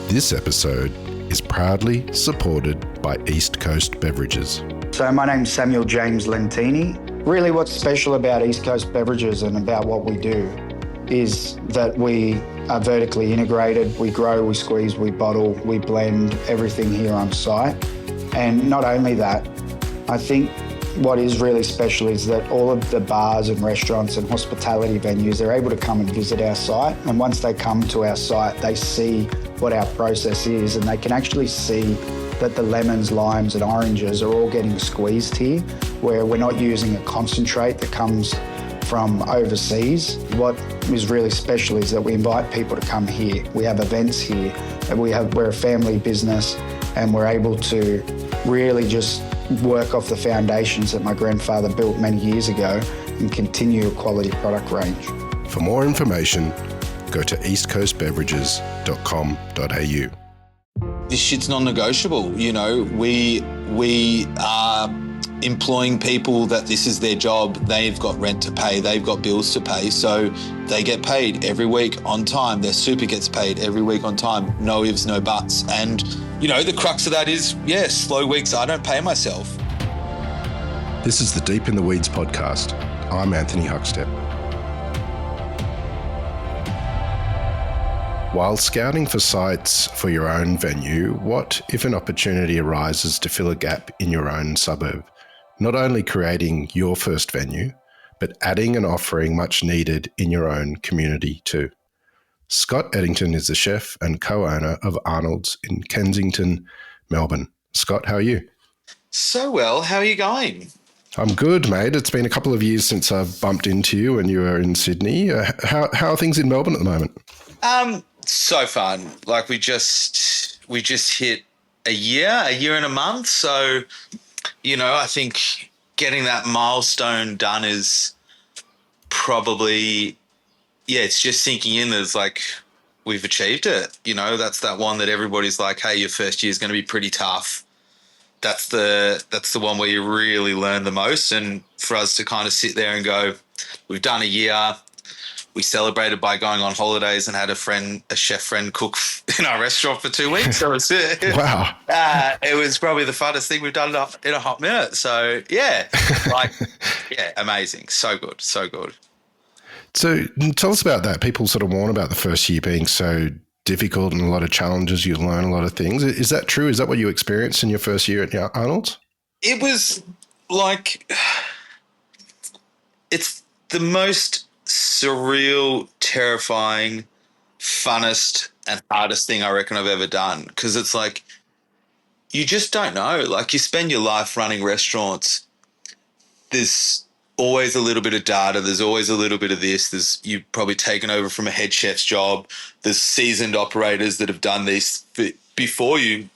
This episode is proudly supported by East Coast Beverages. So my name's Samuel James Lentini. Really what's special about East Coast Beverages and about what we do is that we are vertically integrated. We grow, we squeeze, we bottle, we blend everything here on site. And not only that, I think what is really special is that all of the bars and restaurants and hospitality venues, they're able to come and visit our site. And once they come to our site, they see what our process is and they can actually see that the lemons, limes and oranges are all getting squeezed here, where we're not using a concentrate that comes from overseas. What is really special is that we invite people to come here. We have events here, and we're a family business, and we're able to really just work off the foundations that my grandfather built many years ago and continue a quality product range. For more information, go to eastcoastbeverages.com.au. This shit's non-negotiable. You know, we are employing people that this is their job. They've got rent to pay. They've got bills to pay. So they get paid every week on time. Their super gets paid every week on time. No ifs, no buts. And, you know, the crux of that is, yeah, slow weeks, I don't pay myself. This is the Deep in the Weeds podcast. I'm Anthony Huckstep. While scouting for sites for your own venue, what if an opportunity arises to fill a gap in your own suburb? Not only creating your first venue, but adding and offering much needed in your own community too. Scott Eddington is the chef and co-owner of Arnold's in Kensington, Melbourne. Scott, how are you? So well, how are you going? I'm good, mate. It's been a couple of years since I bumped into you when you were in Sydney. How are things in Melbourne at the moment? So fun. Like we just hit a year and a month. So, you know, I think getting that milestone done is probably, yeah, it's just sinking in as like we've achieved it. You know, that's that one that everybody's like, hey, your first year is going to be pretty tough. That's the one where you really learn the most. And for us to kind of sit there and go, we've done a year. We celebrated by going on holidays and had a chef friend cook in our restaurant for 2 weeks. So Wow. It was probably the funnest thing we've done in a hot minute. So yeah, amazing. So good. So good. So tell us about that. People sort of warn about the first year being so difficult and a lot of challenges. You learn a lot of things. Is that true? Is that what you experienced in your first year at Arnold's? It was like, it's the most surreal, terrifying, funnest and hardest thing I reckon I've ever done, because it's like you just don't know. Like you spend your life running restaurants. There's always a little bit of data. There's always a little bit of this. You've probably taken over from a head chef's job. There's seasoned operators that have done this before you.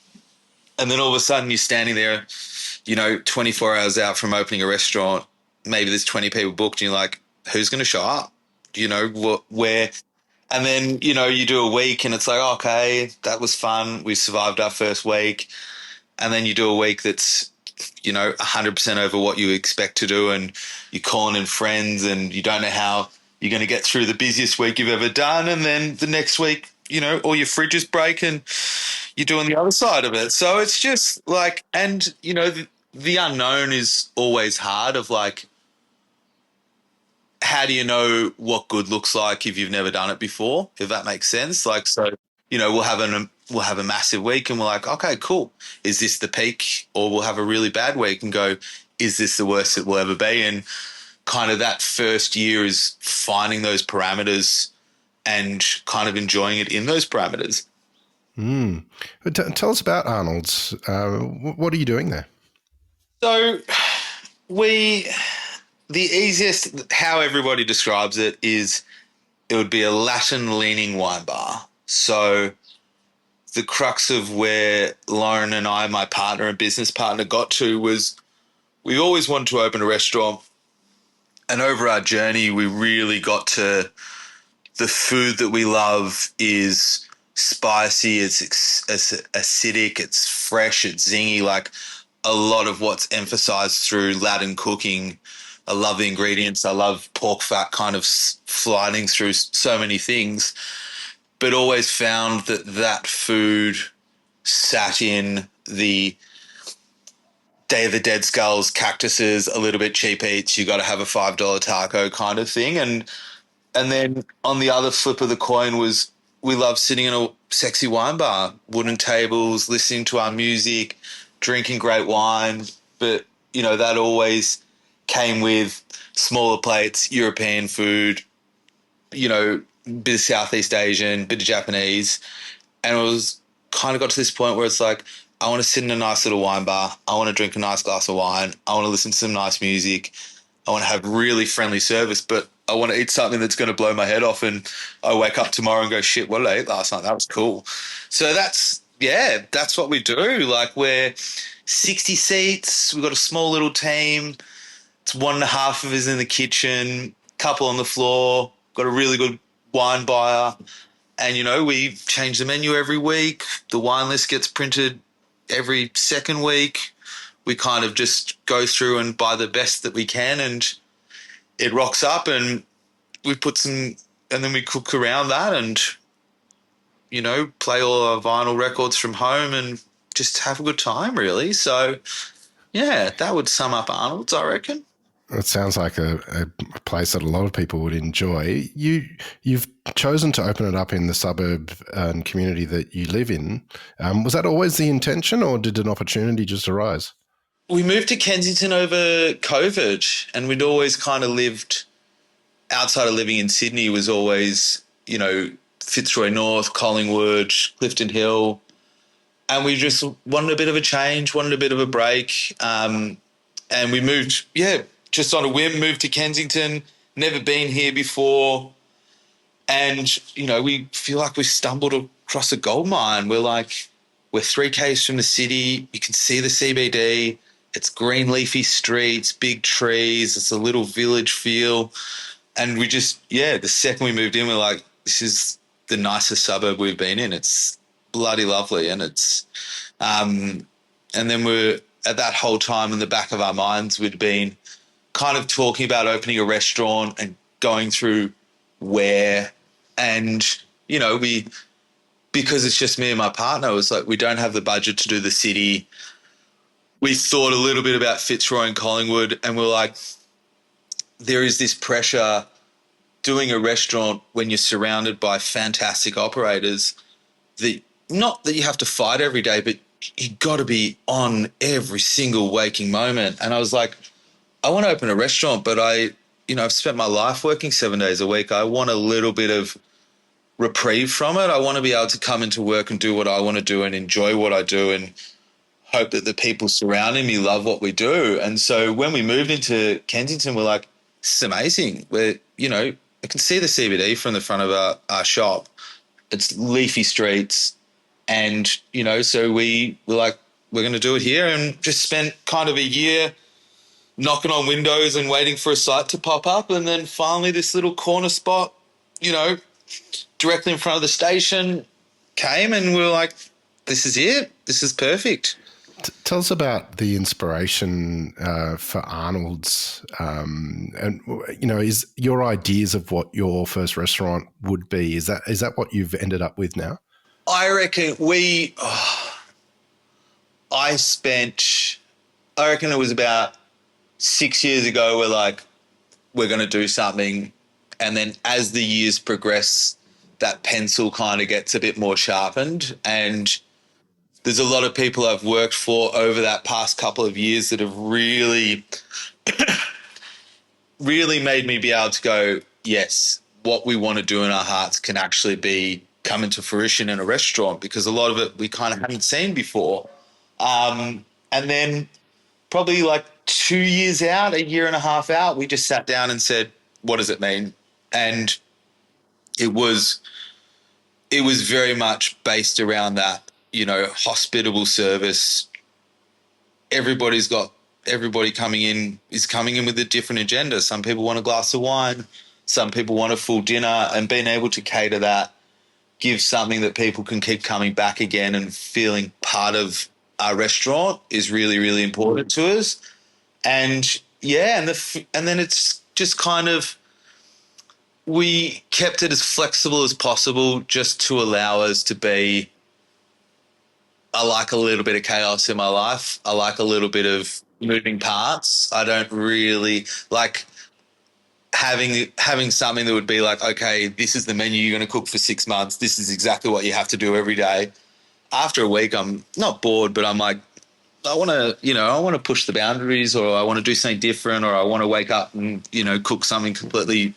And then all of a sudden you're standing there, you know, 24 hours out from opening a restaurant. Maybe there's 20 people booked and you're like, who's going to show up? You know, where? And then, you know, you do a week and it's like, okay, that was fun. We survived our first week. And then you do a week that's, you know, 100% over what you expect to do, and you're calling in friends and you don't know how you're going to get through the busiest week you've ever done. And then the next week, you know, all your fridges break and you're doing the other side of it. So it's just like, and, you know, the unknown is always hard of like, how do you know what good looks like if you've never done it before, if that makes sense? Like, so, you know, we'll have a massive week and we're like, okay, cool. Is this the peak? Or we'll have a really bad week and go, is this the worst it will ever be? And kind of that first year is finding those parameters and kind of enjoying it in those parameters. Tell us about Arnold's. What are you doing there? So the easiest, how everybody describes it, is it would be a Latin-leaning wine bar. So the crux of where Lauren and I, my partner and business partner, got to was we always wanted to open a restaurant. And over our journey, we really got to the food that we love is spicy, it's acidic, it's fresh, it's zingy, like a lot of what's emphasized through Latin cooking. I love the ingredients. I love pork fat kind of sliding through so many things. but always found that food sat in the Day of the Dead skulls, cactuses, a little bit cheap eats. You got to have a $5 taco kind of thing, and then on the other flip of the coin was we love sitting in a sexy wine bar, wooden tables, listening to our music, drinking great wine. But, that always came with smaller plates, European food, bit of Southeast Asian, bit of Japanese. And it was kind of got to this point where it's like, I want to sit in a nice little wine bar. I want to drink a nice glass of wine. I want to listen to some nice music. I want to have really friendly service, but I want to eat something that's going to blow my head off. And I wake up tomorrow and go, shit, what did I eat last night? That was cool. So that's what we do. Like, we're 60 seats. We've got a small little team. It's 1.5 of us in the kitchen, couple on the floor, got a really good wine buyer. And, we change the menu every week. The wine list gets printed every second week. We kind of just go through and buy the best that we can, and it rocks up, and we and then we cook around that and, play all our vinyl records from home and just have a good time, really. So, yeah, that would sum up Arnold's, I reckon. It sounds like a place that a lot of people would enjoy. You've chosen to open it up in the suburb and community that you live in. Was that always the intention, or did an opportunity just arise? We moved to Kensington over COVID, and we'd always kind of lived outside of living in Sydney. Was always, Fitzroy North, Collingwood, Clifton Hill, and we just wanted a bit of a change, wanted a bit of a break, and we moved, just on a whim, moved to Kensington, never been here before. And, we feel like we stumbled across a gold mine. We're 3 k's from the city. You can see the CBD. It's green leafy streets, big trees. It's a little village feel. And we just, the second we moved in, we're like, this is the nicest suburb we've been in. It's bloody lovely. And it's, and then we're, at that whole time in the back of our minds, we'd been kind of talking about opening a restaurant and going through where, and, because it's just me and my partner, it was like, we don't have the budget to do the city. We thought a little bit about Fitzroy and Collingwood, and we're like, there is this pressure doing a restaurant when you're surrounded by fantastic operators, that not that you have to fight every day, but you got to be on every single waking moment. And I was like, I want to open a restaurant, but I've spent my life working 7 days a week. I want a little bit of reprieve from it. I want to be able to come into work and do what I want to do and enjoy what I do and hope that the people surrounding me love what we do. And so when we moved into Kensington, we're like, this is amazing. I can see the CBD from the front of our shop. It's leafy streets. And, so we were like, we're going to do it here, and just spent kind of a year knocking on windows and waiting for a site to pop up. And then finally this little corner spot, directly in front of the station came, and we were like, this is it. This is perfect. Tell us about the inspiration for Arnold's, and is your ideas of what your first restaurant would be? Is that what you've ended up with now? I reckon I reckon it was about 6 years ago. We're like, we're going to do something, and then as the years progress, that pencil kind of gets a bit more sharpened, and there's a lot of people I've worked for over that past couple of years that have really, really made me be able to go, yes, what we want to do in our hearts can actually be come into fruition in a restaurant, because a lot of it we kind of hadn't seen before. And then probably like 2 years out, a year and a half out, we just sat down and said, what does it mean? And it was very much based around that, hospitable service. Everybody coming in with a different agenda. Some people want a glass of wine, some people want a full dinner, and being able to cater that, give something that people can keep coming back again and feeling part of our restaurant is really, really important to us. And yeah, and then it's just kind of, we kept it as flexible as possible just to allow us to be. I like a little bit of chaos in my life. I like a little bit of moving parts. I don't really like having something that would be like, okay, this is the menu you're going to cook for 6 months. This is exactly what you have to do every day. After a week, I'm not bored, but I'm like, I want to push the boundaries, or I want to do something different, or I want to wake up and, cook something completely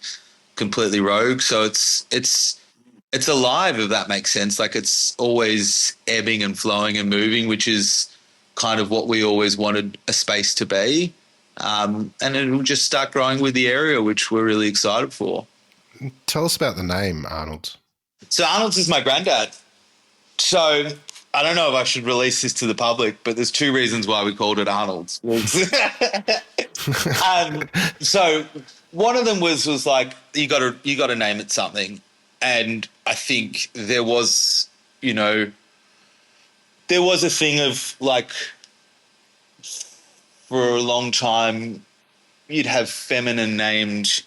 rogue. So it's alive, if that makes sense. Like, it's always ebbing and flowing and moving, which is kind of what we always wanted a space to be. And it will just start growing with the area, which we're really excited for. Tell us about the name, Arnold. So Arnold's is my granddad. So I don't know if I should release this to the public, but there's 2 reasons why we called it Arnold's. So one of them was like, you got to name it something. And I think there was a thing of like, for a long time, you'd have feminine named,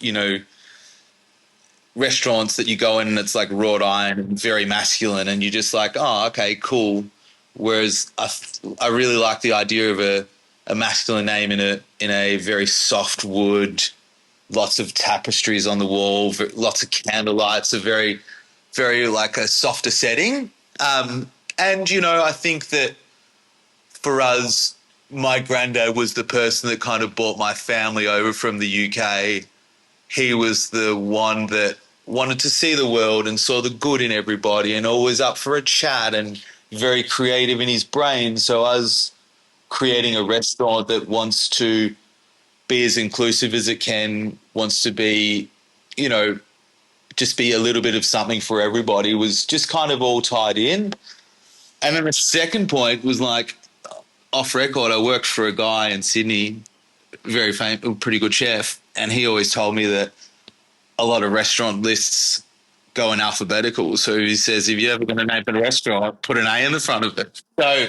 restaurants that you go in and it's like wrought iron and very masculine, and you're just like, oh, okay, cool. Whereas I really like the idea of a masculine name in a very soft wood, lots of tapestries on the wall, lots of candlelight. It's a very, very like a softer setting. And, I think that for us, my granddad was the person that kind of brought my family over from the UK. He was the one that wanted to see the world and saw the good in everybody and always up for a chat and very creative in his brain. So us creating a restaurant that wants to be as inclusive as it can, wants to be, just be a little bit of something for everybody, was just kind of all tied in. And then the second point was like, off record, I worked for a guy in Sydney, very famous, pretty good chef, and he always told me that a lot of restaurant lists go in alphabetical. So he says, if you're ever going to name a restaurant, put an A in the front of it. So,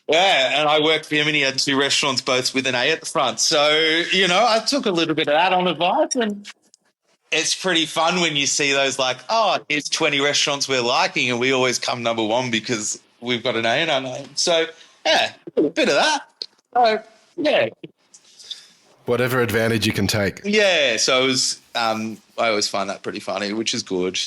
yeah, and I worked for him and he had 2 restaurants, both with an A at the front. So, I took a little bit of that on advice, and it's pretty fun when you see those like, oh, here's 20 restaurants we're liking and we always come number 1 because we've got an A in our name. So, yeah, a bit of that. So, yeah. Whatever advantage you can take. Yeah, so it was, I always find that pretty funny, which is good.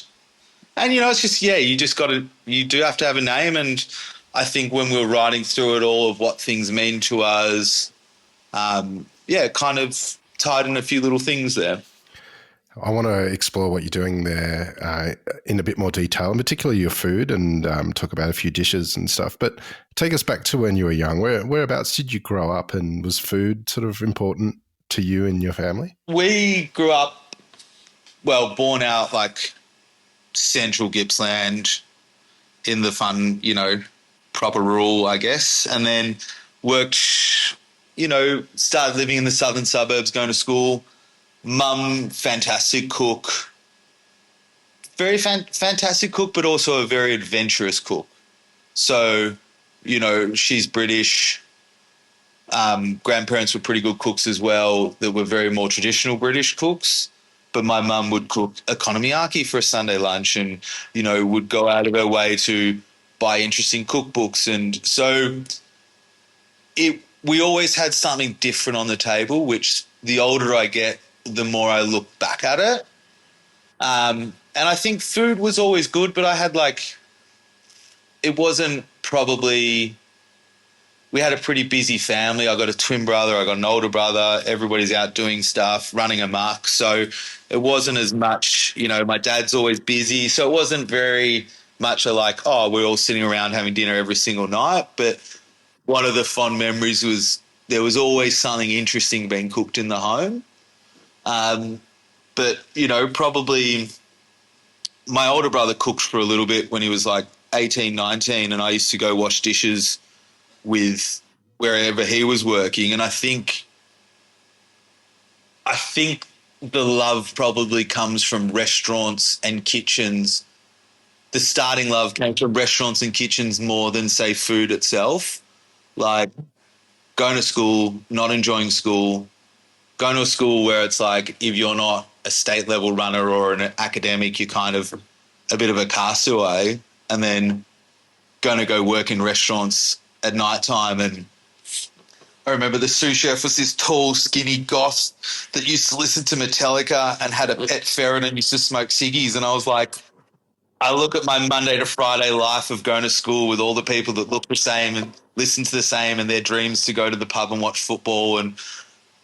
And, it's just, you do have to have a name. And I think when we were writing through it all of what things mean to us, kind of tied in a few little things there. I want to explore what you're doing there in a bit more detail, and particularly your food, and talk about a few dishes and stuff. But take us back to when you were young. Whereabouts did you grow up, and was food sort of important to you and your family? We grew up, born out like central Gippsland in the fun, proper rural, I guess, and then worked, started living in the southern suburbs, going to school. Mum, fantastic cook, very fantastic cook, but also a very adventurous cook. So, she's British. Grandparents were pretty good cooks as well, that were very more traditional British cooks. But my mum would cook economiyaki for a Sunday lunch and, would go out of her way to buy interesting cookbooks. And so we always had something different on the table, which the older I get, the more I look back at it. And I think food was always good, but I had it wasn't probably, we had a pretty busy family. I got a twin brother, I got an older brother, everybody's out doing stuff, running amok. So it wasn't as much, my dad's always busy. So it wasn't very much we're all sitting around having dinner every single night. But one of the fond memories was there was always something interesting being cooked in the home. But, probably my older brother cooked for a little bit when he was 18, 19, and I used to go wash dishes with wherever he was working. And I think the love probably comes from restaurants and kitchens. The starting love came from restaurants and kitchens more than, say, food itself. Like going to school, not enjoying school, going to a school where it's if you're not a state level runner or an academic, you're kind of a bit of a castaway, and then going to go work in restaurants at night time. And I remember the sous chef was this tall, skinny goth that used to listen to Metallica and had a pet ferret and used to smoke ciggies. And I was like, I look at my Monday to Friday life of going to school with all the people that look the same and listen to the same, and their dreams to go to the pub and watch football, and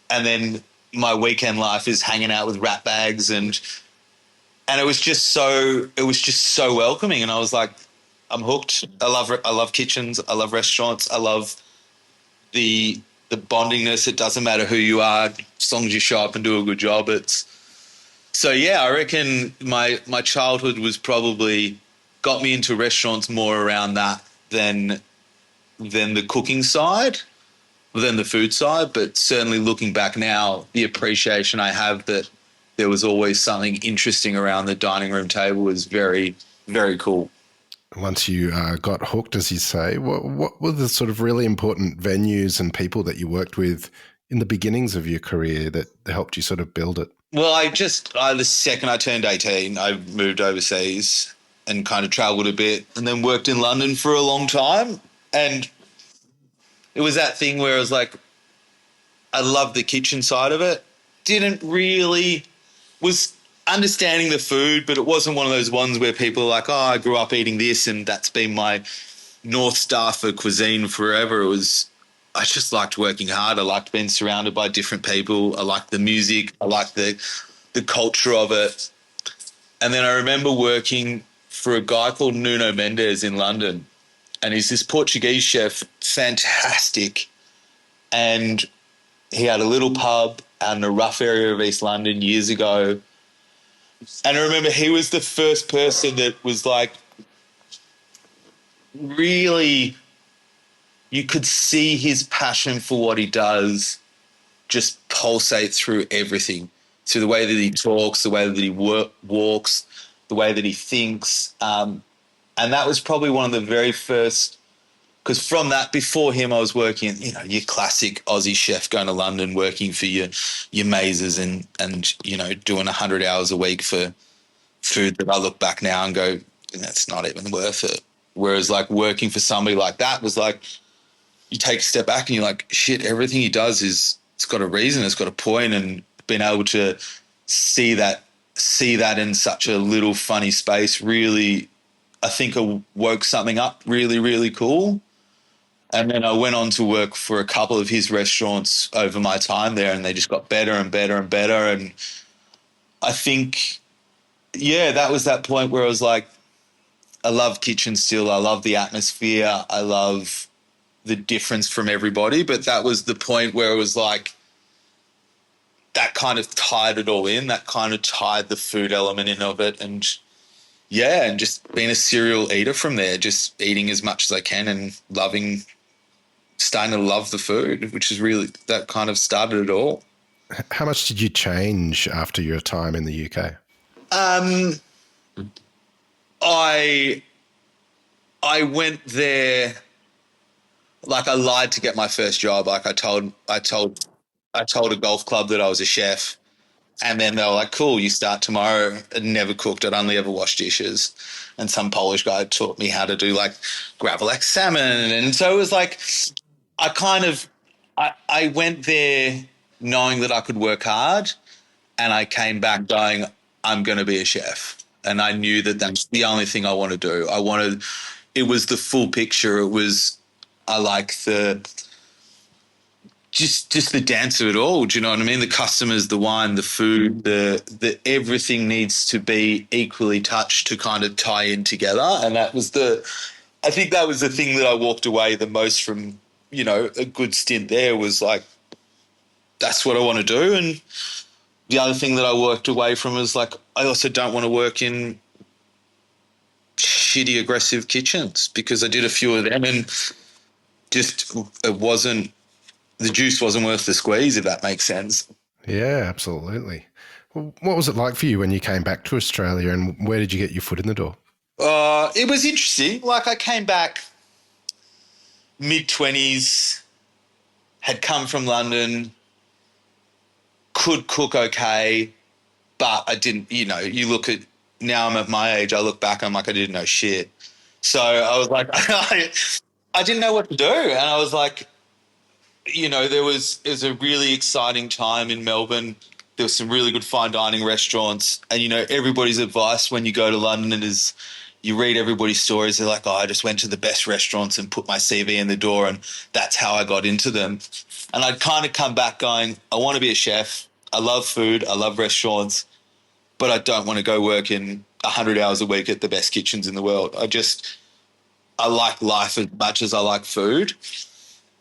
then my weekend life is hanging out with rat bags, and it was just so welcoming. And I was like, I'm hooked. I love kitchens. I love restaurants. I love the bondingness. It doesn't matter who you are, as long as you show up and do a good job. So yeah, I reckon my childhood was probably got me into restaurants more around that than the cooking side, than the food side. But certainly looking back now, the appreciation I have that there was always something interesting around the dining room table was very, very cool. Once you got hooked, as you say, what were the sort of really important venues and people that you worked with in the beginnings of your career that helped you sort of build it? Well, the second I turned 18, I moved overseas and kind of travelled a bit, and then worked in London for a long time. And it was that thing where I was like, I loved the kitchen side of it. Was understanding the food, but it wasn't one of those ones where people are like, oh, I grew up eating this and that's been my North Star for cuisine forever. I just liked working hard. I liked being surrounded by different people. I liked the music. I liked the culture of it. And then I remember working for a guy called Nuno Mendes in London, and he's this Portuguese chef, fantastic. And he had a little pub out in a rough area of East London years ago. And I remember he was the first person that was like, really, you could see his passion for what he does just pulsate through everything, through the way that he talks, the way that he walks, the way that he thinks. And that was probably one of the very first, because from that, before him, I was working, your classic Aussie chef going to London, working for your mazes and doing 100 hours a week for food that I look back now and go, that's not even worth it. Whereas like working for somebody like that was like, you take a step back and you're like, shit, everything he does it's got a reason, it's got a point, and being able to see that in such a little funny space really, I think it woke something up really, really cool. And then I went on to work for a couple of his restaurants over my time there, and they just got better and better and better. And I think, yeah, that was that point where I was like, I love kitchen still. I love the atmosphere. I love the difference from everybody. But that was the point where it was like, that kind of tied it all in. That kind of tied the food element in of it. And yeah, and just being a serial eater from there, just eating as much as I can and starting to love the food, which is really, that kind of started it all. How much did you change after your time in the UK? I went there, like I lied to get my first job. Like I told a golf club that I was a chef, and then they were like, cool, you start tomorrow. I'd never cooked. I'd only ever washed dishes. And some Polish guy taught me how to do like gravlax salmon. And so it was like, I went there knowing that I could work hard, and I came back going, I'm going to be a chef. And I knew that that's the only thing I want to do. It was the full picture. I like just the dance of it all. Do you know what I mean? The customers, the wine, the food, the everything needs to be equally touched to kind of tie in together. And I think that was the thing that I walked away the most from, a good stint there, was like, that's what I want to do. And the other thing that I walked away from is like, I also don't want to work in shitty, aggressive kitchens, because I did a few of them and just the juice wasn't worth the squeeze, if that makes sense. Yeah, absolutely. Well, what was it like for you when you came back to Australia, and where did you get your foot in the door? It was interesting. Like I came back mid-20s, had come from London, could cook okay, but I didn't, now I'm at my age, I look back, I'm like, I didn't know shit. So I was like, I didn't know what to do. And I was like, it was a really exciting time in Melbourne. There was some really good fine dining restaurants. And, everybody's advice when you go to London is you read everybody's stories. They're like, I just went to the best restaurants and put my CV in the door, and that's how I got into them. And I'd kind of come back going, I want to be a chef. I love food. I love restaurants, but I don't want to go work in 100 hours a week at the best kitchens in the world. I like life as much as I like food.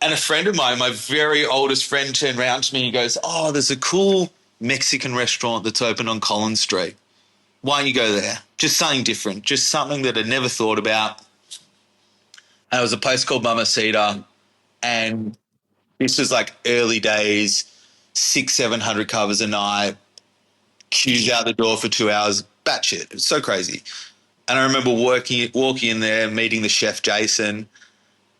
And a friend of mine, my very oldest friend, turned around to me and he goes, oh, there's a cool Mexican restaurant that's open on Collins Street. Why don't you go there? Just something different, just something that I'd never thought about. And it was a place called Mamacita, and this was like early days, 600-700 covers a night, queues out the door for 2 hours, batshit. It was so crazy. And I remember walking in there, meeting the chef, Jason,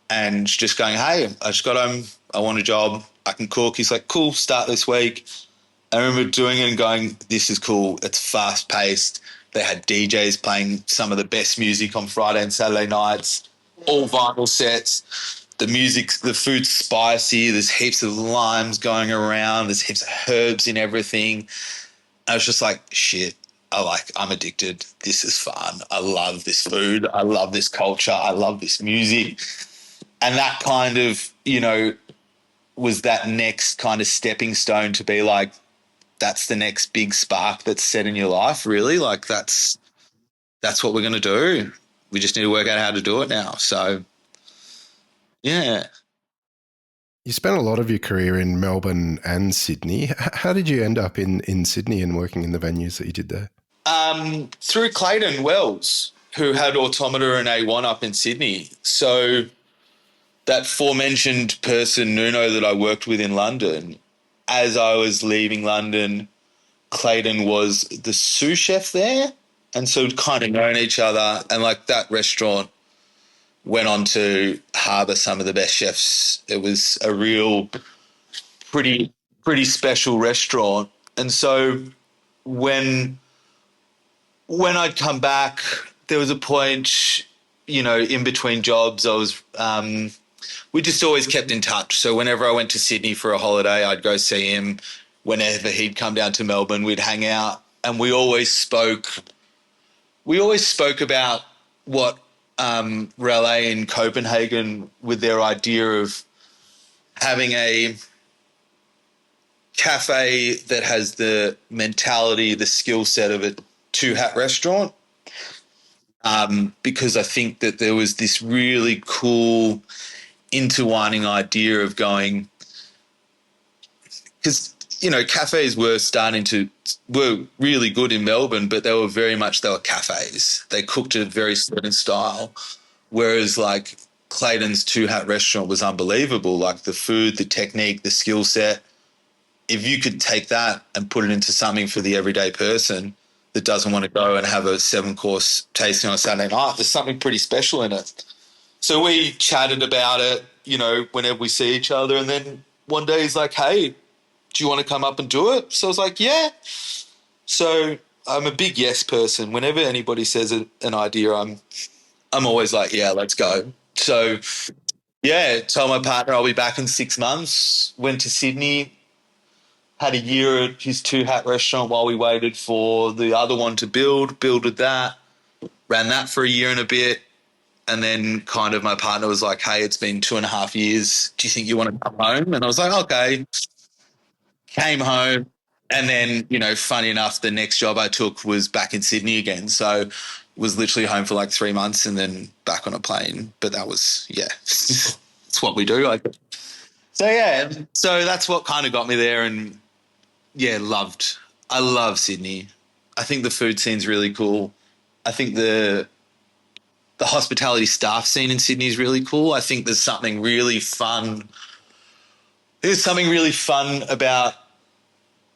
and just going, hey, I just got home. I want a job. I can cook. He's like, cool, start this week. I remember doing it and going, this is cool. It's fast paced. They had DJs playing some of the best music on Friday and Saturday nights, all vinyl sets. The food's spicy. There's heaps of limes going around. There's heaps of herbs in everything. I was just like, shit, I'm addicted. This is fun. I love this food. I love this culture. I love this music. And that kind of, was that next kind of stepping stone to be like, that's the next big spark that's set in your life, really. Like that's what we're going to do. We just need to work out how to do it now. So, yeah. You spent a lot of your career in Melbourne and Sydney. How did you end up in Sydney and working in the venues that you did there? Through Clayton Wells, who had Automata and A1 up in Sydney. So that aforementioned person, Nuno, that I worked with in London, as I was leaving London, Clayton was the sous chef there. And so we'd kind of known each other. And like that restaurant went on to harbour some of the best chefs. It was a real pretty special restaurant. And so when I'd come back, there was a point, in between jobs, we just always kept in touch. So whenever I went to Sydney for a holiday, I'd go see him. Whenever he'd come down to Melbourne, we'd hang out, and we always spoke about what Relais in Copenhagen, with their idea of having a cafe that has the mentality, the skill set of a two-hat restaurant, because I think that there was this really cool intertwining idea of going, because cafes were really good in Melbourne, but they were cafes. They cooked a very certain style, whereas like Clayton's two-hat restaurant was unbelievable. Like the food, the technique, the skill set. If you could take that and put it into something for the everyday person that doesn't want to go and have a 7-course tasting on a Saturday night, there's something pretty special in it. So we chatted about it, whenever we see each other. And then one day he's like, hey, do you want to come up and do it? So I was like, yeah. So I'm a big yes person. Whenever anybody says an idea, I'm always like, yeah, let's go. So, yeah, told my partner I'll be back in 6 months, went to Sydney, had a year at his two-hat restaurant while we waited for the other one to builded that, ran that for a year and a bit. And then kind of my partner was like, hey, it's been 2.5 years. Do you think you want to come home? And I was like, okay. Came home. And then, funny enough, the next job I took was back in Sydney again. So was literally home for like 3 months and then back on a plane. But that was, yeah, it's what we do. So that's what kind of got me there. And, yeah, I love Sydney. I think the food scene's really cool. I think the hospitality staff scene in Sydney is really cool. I think there's something really fun. There's something really fun about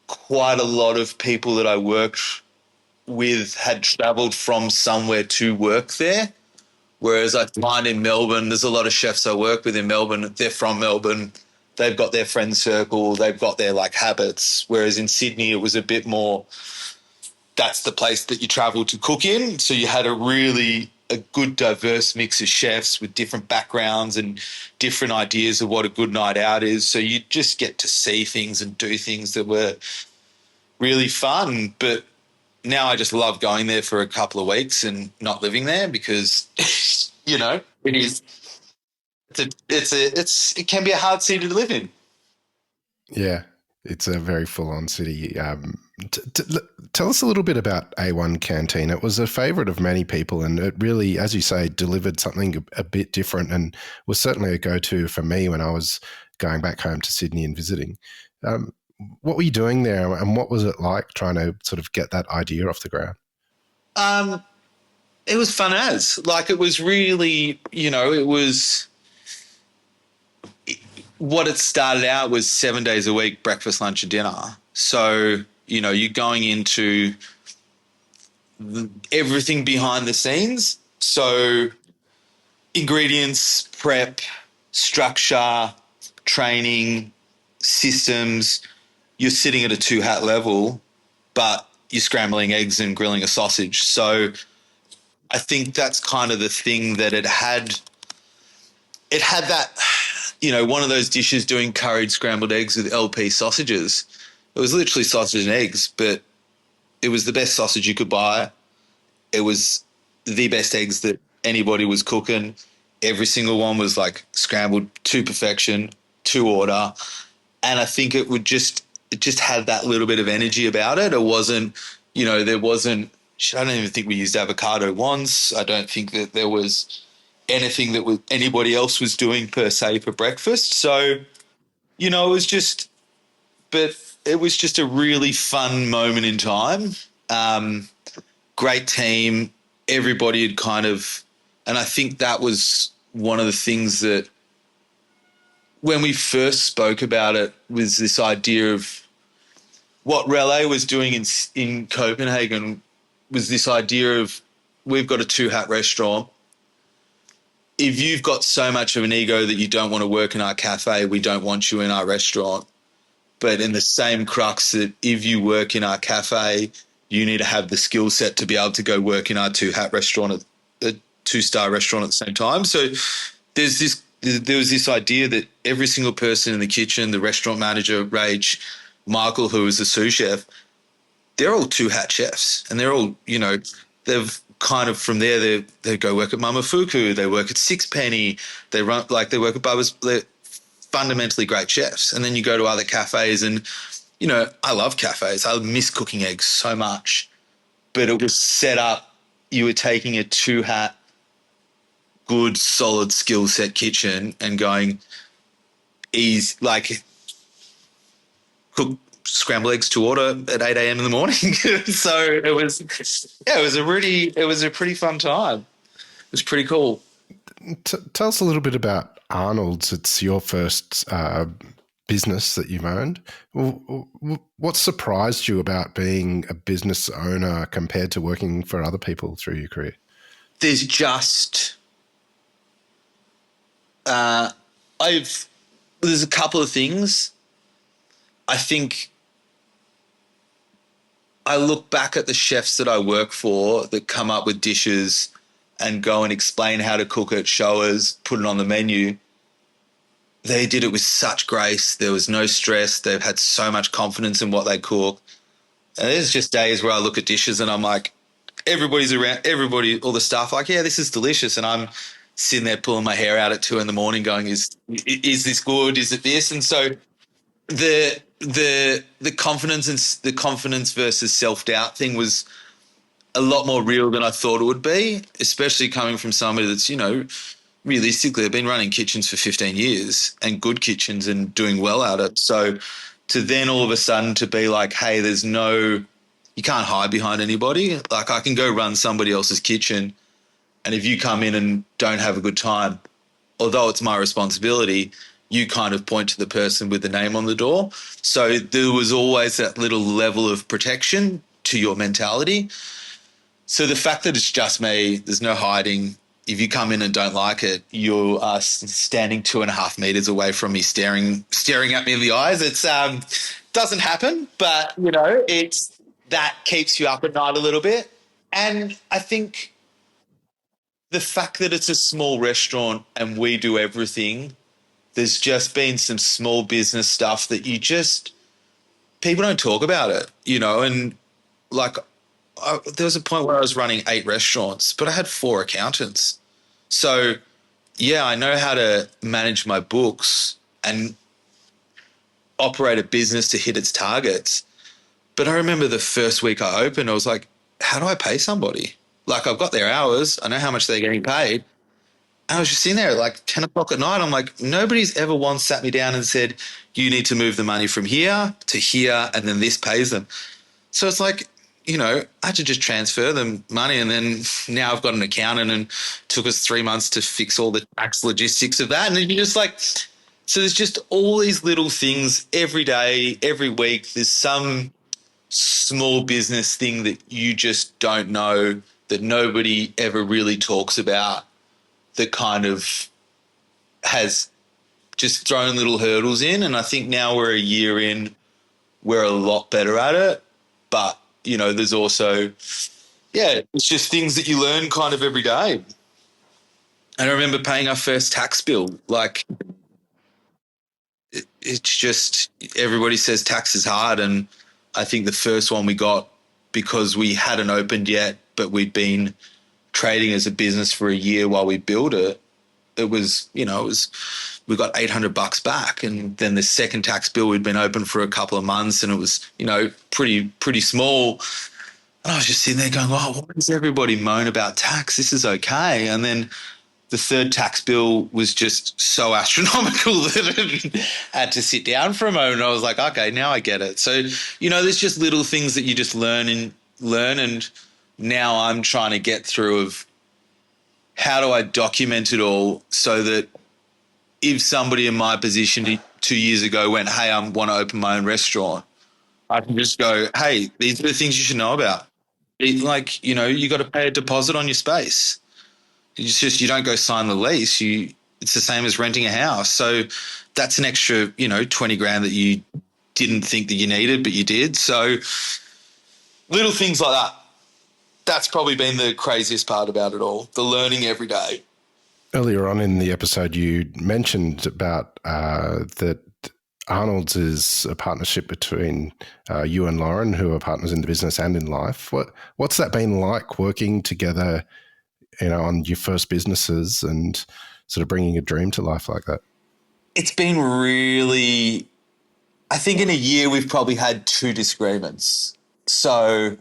quite a lot of people that I worked with had travelled from somewhere to work there. Whereas I find in Melbourne, there's a lot of chefs I work with in Melbourne. They're from Melbourne. They've got their friend circle. They've got their habits. Whereas in Sydney, it was a bit more, that's the place that you travel to cook in. So you had a good diverse mix of chefs with different backgrounds and different ideas of what a good night out is. So you just get to see things and do things that were really fun. But now I just love going there for a couple of weeks and not living there because, it is. It can be a hard city to live in. Yeah, it's a very full-on city. Tell us a little bit about A1 Canteen. It was a favourite of many people, and it really, as you say, delivered something a bit different, and was certainly a go-to for me when I was going back home to Sydney and visiting. What were you doing there, and what was it like trying to sort of get that idea off the ground? It was fun it was really, it was what it started out was 7 days a week, breakfast, lunch and dinner. So, you're going into everything behind the scenes. So ingredients, prep, structure, training, systems. You're sitting at a 2-hat level, but you're scrambling eggs and grilling a sausage. So I think that's kind of the thing that it had that, one of those dishes doing curried scrambled eggs with LP sausages. It was literally sausage and eggs, but it was the best sausage you could buy. It was the best eggs that anybody was cooking. Every single one was like scrambled to perfection, to order. And I think it just had that little bit of energy about it. It wasn't, there wasn't, I don't even think we used avocado once. I don't think that there was anything that anybody else was doing per se for breakfast. So, it was just a really fun moment in time. Great team. Everybody had and I think that was one of the things that when we first spoke about it was this idea of what Relais was doing in Copenhagen was this idea of we've got a 2-hat restaurant. If you've got so much of an ego that you don't want to work in our cafe, we don't want you in our restaurant. But in the same crux that if you work in our cafe, you need to have the skill set to be able to go work in our 2-hat restaurant, a 2-star restaurant at the same time. So there was this idea that every single person in the kitchen, the restaurant manager, Rach, Michael, who was the sous chef, they're all 2-hat chefs, and they're all, they've kind of from there they go work at Mamafuku, they work at Sixpenny, they work at Bubba's. They're fundamentally great chefs. And then you go to other cafes, and I love cafes. I miss cooking eggs so much, but it was set up. You were taking a 2-hat, good, solid skill set kitchen and going cook scrambled eggs to order at 8 a.m. in the morning. So it was a pretty fun time. It was pretty cool. Tell us a little bit about Arnold's. It's your first business that you've owned. What surprised you about being a business owner compared to working for other people through your career? There's just there's a couple of things. I think I look back at the chefs that I work for that come up with dishes and go and explain how to cook it, show us, put it on the menu. They did it with such grace. There was no stress. They've had so much confidence in what they cook. And there's just days where I look at dishes and I'm like, everybody's around, all the staff like, yeah, this is delicious. And I'm sitting there pulling my hair out at 2 a.m. going, is this good? Is it this? And so the confidence versus self-doubt thing was a lot more real than I thought it would be, especially coming from somebody that's, realistically, I've been running kitchens for 15 years and good kitchens and doing well at it. So to then all of a sudden to be like, hey, you can't hide behind anybody. Like I can go run somebody else's kitchen, and if you come in and don't have a good time, although it's my responsibility, you kind of point to the person with the name on the door. So there was always that little level of protection to your mentality. So the fact that it's just me, there's no hiding. If you come in and don't like it, you are standing 2.5 meters away from me, staring at me in the eyes. It's doesn't happen, but that keeps you up at night a little bit. And I think the fact that it's a small restaurant and we do everything, there's just been some small business stuff that people don't talk about it, and like there was a point where I was running 8 restaurants, but I had 4 accountants. So yeah, I know how to manage my books and operate a business to hit its targets. But I remember the first week I opened, I was like, how do I pay somebody? Like, I've got their hours. I know how much they're getting paid. And I was just sitting there at like 10 o'clock at night. I'm like, nobody's ever once sat me down and said, you need to move the money from here to here, and then this pays them. So it's like, I had to just transfer them money, and then now I've got an accountant, and it took us 3 months to fix all the tax logistics of that. And then you're just like, so there's just all these little things every day, every week. There's some small business thing that you just don't know, that nobody ever really talks about, that kind of has just thrown little hurdles in. And I think now we're a year in, we're a lot better at it. But, there's also, it's just things that you learn kind of every day. And I remember paying our first tax bill. Like, it's just, everybody says tax is hard. And I think the first one we got, because we hadn't opened yet, but we'd been trading as a business for a year while we built it, we got $800 back. And then the second tax bill, we'd been open for a couple of months, and it was, pretty small. And I was just sitting there going, oh, why does everybody moan about tax? This is okay. And then the third tax bill was just so astronomical that I had to sit down for a moment. I was like, okay, now I get it. So, there's just little things that you just learn. And now I'm trying to get through of how do I document it all, so that if somebody in my position 2 years ago went, hey, I want to open my own restaurant, I can just go, hey, these are the things you should know about. You got to pay a deposit on your space. You don't go sign the lease. It's the same as renting a house. So that's an extra, 20 grand that you didn't think that you needed, but you did. So little things like that. That's probably been the craziest part about it all, the learning every day. Earlier on in the episode, you mentioned about that Arnold's is a partnership between you and Lauren, who are partners in the business and in life. What's that been like, working together, on your first businesses and sort of bringing a dream to life like that? It's been really, I think in a year we've probably had 2 disagreements. So,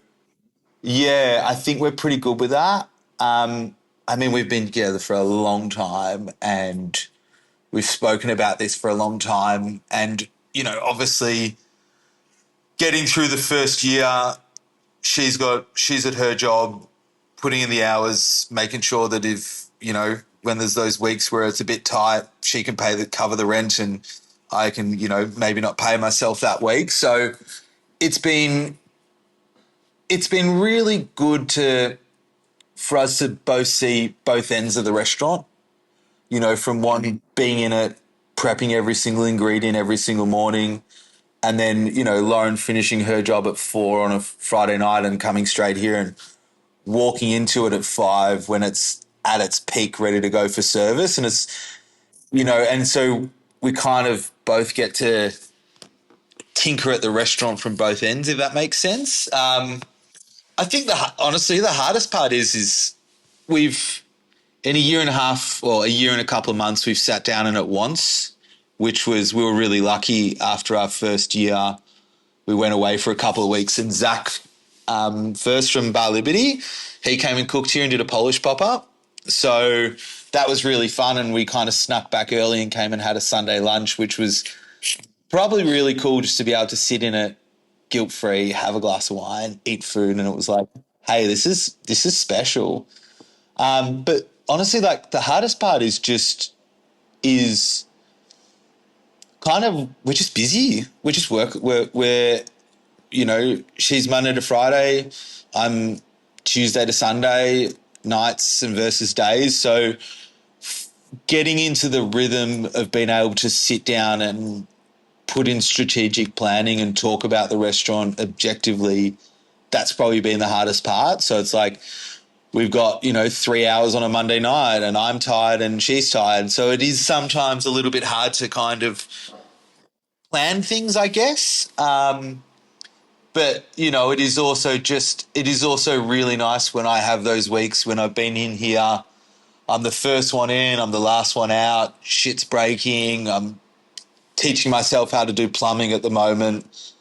yeah, I think we're pretty good with that. We've been together for a long time, and we've spoken about this for a long time. And, obviously getting through the first year, she's at her job, putting in the hours, making sure that if, when there's those weeks where it's a bit tight, she can cover the rent, and I can, maybe not pay myself that week. So it's been really good for us to both see both ends of the restaurant, from one being in it, prepping every single ingredient every single morning, and then, Lauren finishing her job at 4 on a Friday night and coming straight here and walking into it at 5 when it's at its peak, ready to go for service. And it's, and so we kind of both get to tinker at the restaurant from both ends, if that makes sense. I think honestly, the hardest part is we've, in a year and a half or a year and a couple of months, we've sat down in it once, which was, we were really lucky. After our first year, we went away for a couple of weeks, and Zach, first from Bar Liberty, he came and cooked here and did a Polish pop-up. So that was really fun, and we kind of snuck back early and came and had a Sunday lunch, which was probably really cool, just to be able to sit in it guilt-free, have a glass of wine, eat food, and it was like, hey, this is special. But honestly, like, the hardest part is kind of, we're just busy. We just work. We're she's Monday to Friday. I'm Tuesday to Sunday, nights and versus days. So getting into the rhythm of being able to sit down and put in strategic planning and talk about the restaurant objectively that's probably been the hardest part. So it's like we've got, 3 hours on a Monday night and I'm tired and she's tired. So it is sometimes a little bit hard to kind of plan things, I guess. But, it is also really nice when I have those weeks when I've been in here. I'm the first one in, I'm the last one out, shit's breaking, I'm teaching myself how to do plumbing at the moment.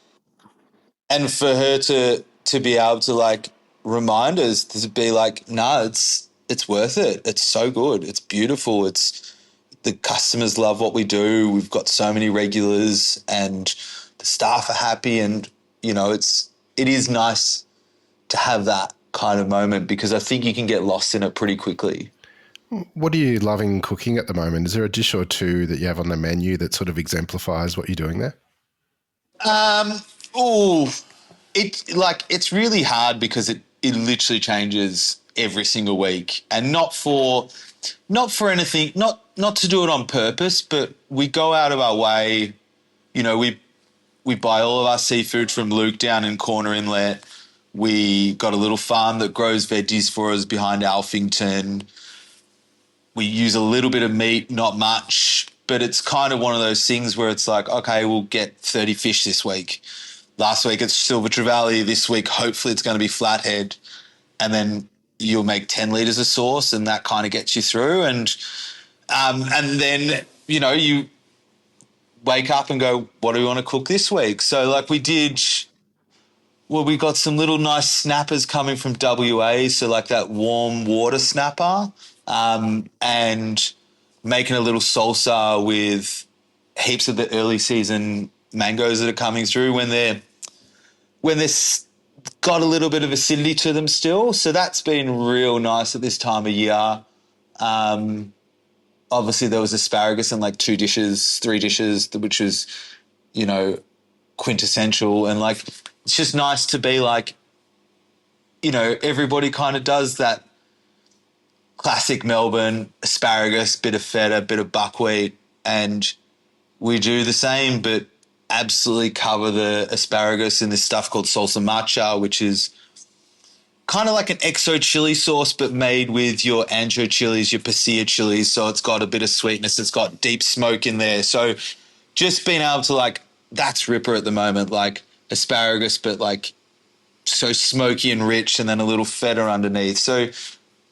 And for her to be able to like remind us to be like, no, it's worth it. It's so good. It's beautiful. It's the customers love what we do. We've got so many regulars and the staff are happy, and it is nice to have that kind of moment because I think you can get lost in it pretty quickly. What are you loving cooking at the moment? Is there a dish or two that you have on the menu that sort of exemplifies what you're doing there? It's really hard because it literally changes every single week, and not for anything, not to do it on purpose, but we go out of our way. We buy all of our seafood from Luke down in Corner Inlet. We got a little farm that grows veggies for us behind Alphington. We use a little bit of meat, not much, but it's kind of one of those things where it's like, okay, we'll get 30 fish this week. Last week it's Silver Trevally. This week, hopefully it's going to be flathead. And then you'll make 10 litres of sauce and that kind of gets you through. And then, you wake up and go, what do we want to cook this week? So like we got some little nice snappers coming from WA. So like that warm water snapper, and making a little salsa with heaps of the early season mangoes that are coming through when they're got a little bit of acidity to them still. So that's been real nice at this time of year. Obviously there was asparagus in like 2 dishes, 3 dishes, which was, quintessential. And like, it's just nice to be like, everybody kind of does that classic Melbourne asparagus, bit of feta, bit of buckwheat, and we do the same, but absolutely cover the asparagus in this stuff called salsa matcha, which is kind of like an exo chili sauce, but made with your ancho chilies, your pasilla chilies. So it's got a bit of sweetness. It's got deep smoke in there. So just being able to like, that's ripper at the moment, like asparagus, but like so smoky and rich, and then a little feta underneath. So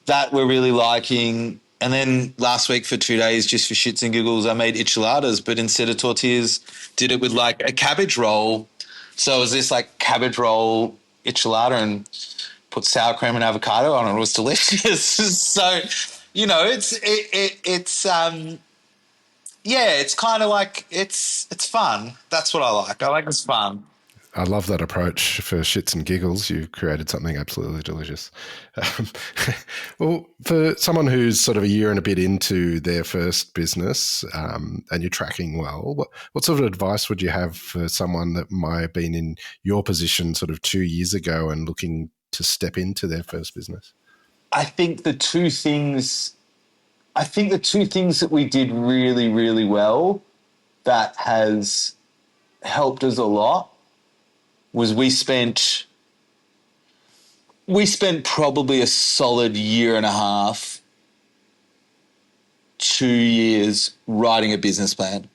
that we're really liking. And then last week for 2 days, just for shits and giggles, I made enchiladas, but instead of tortillas, did it with like a cabbage roll. So it was this like cabbage roll enchilada and put sour cream and avocado on it. It was delicious. So, it's kind of like, it's fun. That's what I like. I like it's fun. I love that approach for shits and giggles. You've created something absolutely delicious. Well, for someone who's sort of a year and a bit into their first business, and you're tracking well, what sort of advice would you have for someone that might have been in your position sort of 2 years ago and looking to step into their first business? I think the two things that we did really, really well that has helped us a lot was we spent probably a solid year and a half, 2 years writing a business plan.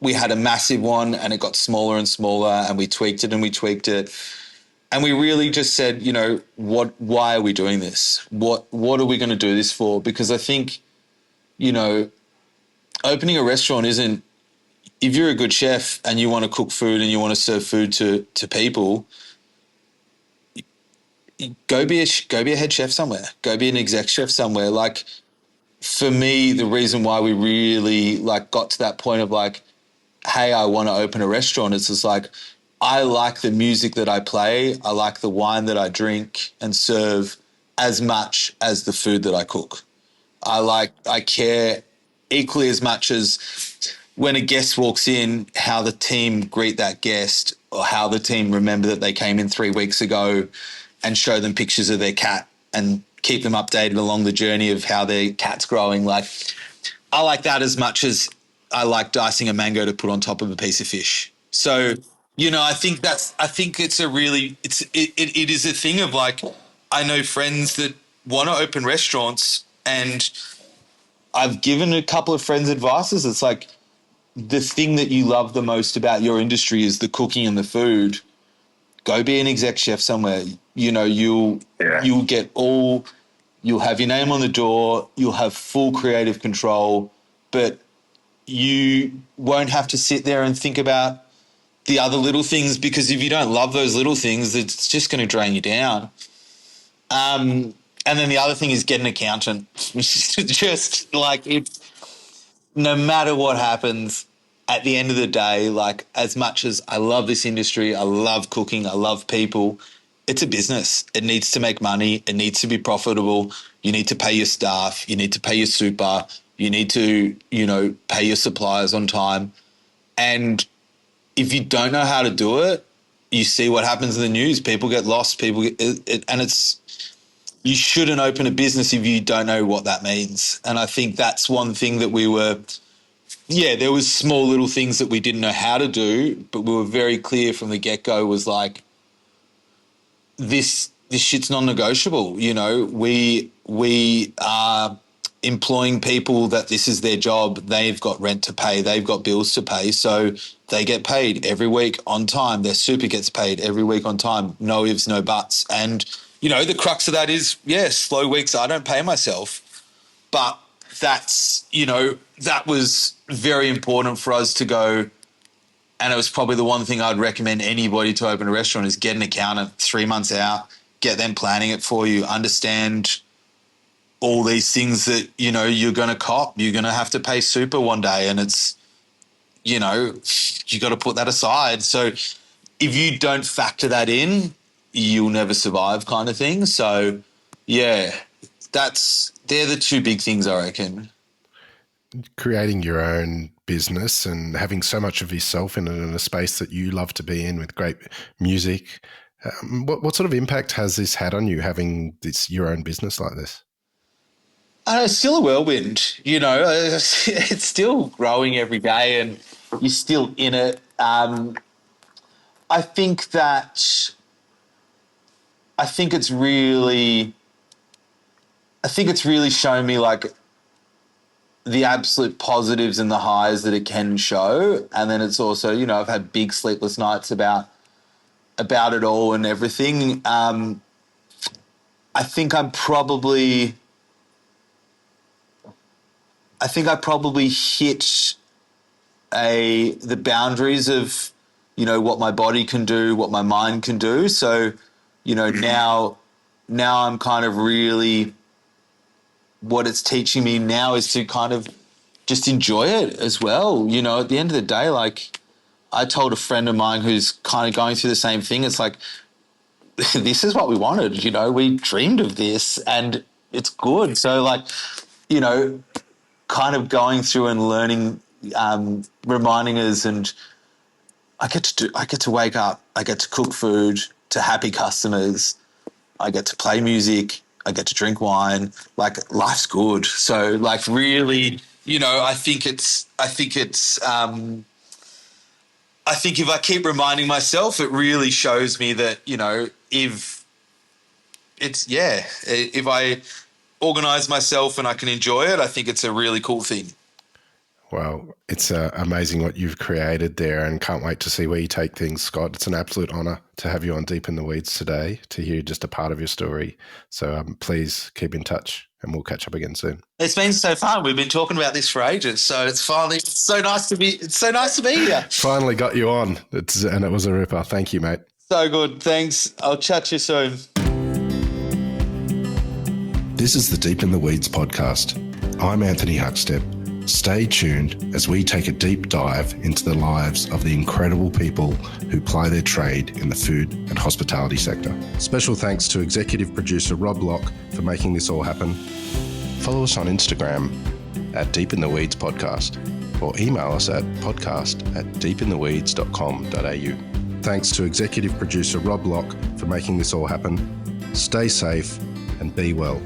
We had a massive one and it got smaller and smaller, and we tweaked it and we tweaked it. And we really just said, why are we doing this? What are we going to do this for? Because I think, opening a restaurant isn't, if you're a good chef and you want to cook food and you want to serve food to people, go be a head chef somewhere. Go be an exec chef somewhere. Like, for me, the reason why we really like got to that point of like, hey, I want to open a restaurant, it's just like, I like the music that I play. I like the wine that I drink and serve as much as the food that I cook. I care equally as much as when a guest walks in, how the team greet that guest, or how the team remember that they came in 3 weeks ago, and show them pictures of their cat and keep them updated along the journey of how their cat's growing. Like, I like that as much as I like dicing a mango to put on top of a piece of fish. So I think it's it is a thing of like, I know friends that want to open restaurants, and I've given a couple of friends advices. It's like, the thing that you love the most about your industry is the cooking and the food. Go be an exec chef somewhere. You'll have your name on the door. You'll have full creative control, but you won't have to sit there and think about the other little things, because if you don't love those little things, it's just going to drain you down. And then the other thing is get an accountant. Just like, it's, no matter what happens, at the end of the day, like, as much as I love this industry, I love cooking, I love people, it's a business. It needs to make money. It needs to be profitable. You need to pay your staff. You need to pay your super. You need to, pay your suppliers on time. And if you don't know how to do it, you see what happens in the news. People get lost. You shouldn't open a business if you don't know what that means. And I think that's one thing that there was small little things that we didn't know how to do, but we were very clear from the get-go, was like, this shit's non-negotiable. We are employing people that this is their job. They've got rent to pay. They've got bills to pay. So they get paid every week on time. Their super gets paid every week on time. No ifs, no buts. And, the crux of that is, slow weeks, I don't pay myself. But that's, that was very important for us to go. And it was probably the one thing I'd recommend anybody to open a restaurant is get an accountant 3 months out, get them planning it for you, understand all these things that, you're going to cop. You're going to have to pay super one day, and it's, you got to put that aside. So if you don't factor that in, you'll never survive, kind of thing. So, they're the two big things, I reckon. Creating your own business and having so much of yourself in it, in a space that you love to be in with great music. What sort of impact has this had on you, having your own business like this? It's still a whirlwind, it's still growing every day and you're still in it. I think it's really shown me like the absolute positives and the highs that it can show. And then it's also, I've had big sleepless nights about it all and everything. I think I probably hit the boundaries of, what my body can do, what my mind can do. So, now I'm kind of really, what it's teaching me now is to kind of just enjoy it as well. At the end of the day, like, I told a friend of mine who's kind of going through the same thing, it's like, this is what we wanted, we dreamed of this and it's good. So like, kind of going through and learning, reminding us, and I get to wake up, I get to cook food to happy customers, I get to play music, I get to drink wine, like, life's good. So like, really, I think if I keep reminding myself, it really shows me that, if I organize myself and I can enjoy it, I think it's a really cool thing. Well, it's amazing what you've created there, and can't wait to see where you take things, Scott. It's an absolute honour to have you on Deep in the Weeds today, to hear just a part of your story. So please keep in touch and we'll catch up again soon. It's been so fun. We've been talking about this for ages, so it's so nice to be here. Finally got you on, and it was a ripper. Thank you, mate. So good. Thanks. I'll chat to you soon. This is the Deep in the Weeds podcast. I'm Anthony Huckstep. Stay tuned as we take a deep dive into the lives of the incredible people who ply their trade in the food and hospitality sector. Special thanks to executive producer Rob Locke for making this all happen. Follow us on Instagram at Deep in the Weeds Podcast, or email us at podcast@deepintheweeds.com.au. Thanks to executive producer Rob Locke for making this all happen. Stay safe and be well.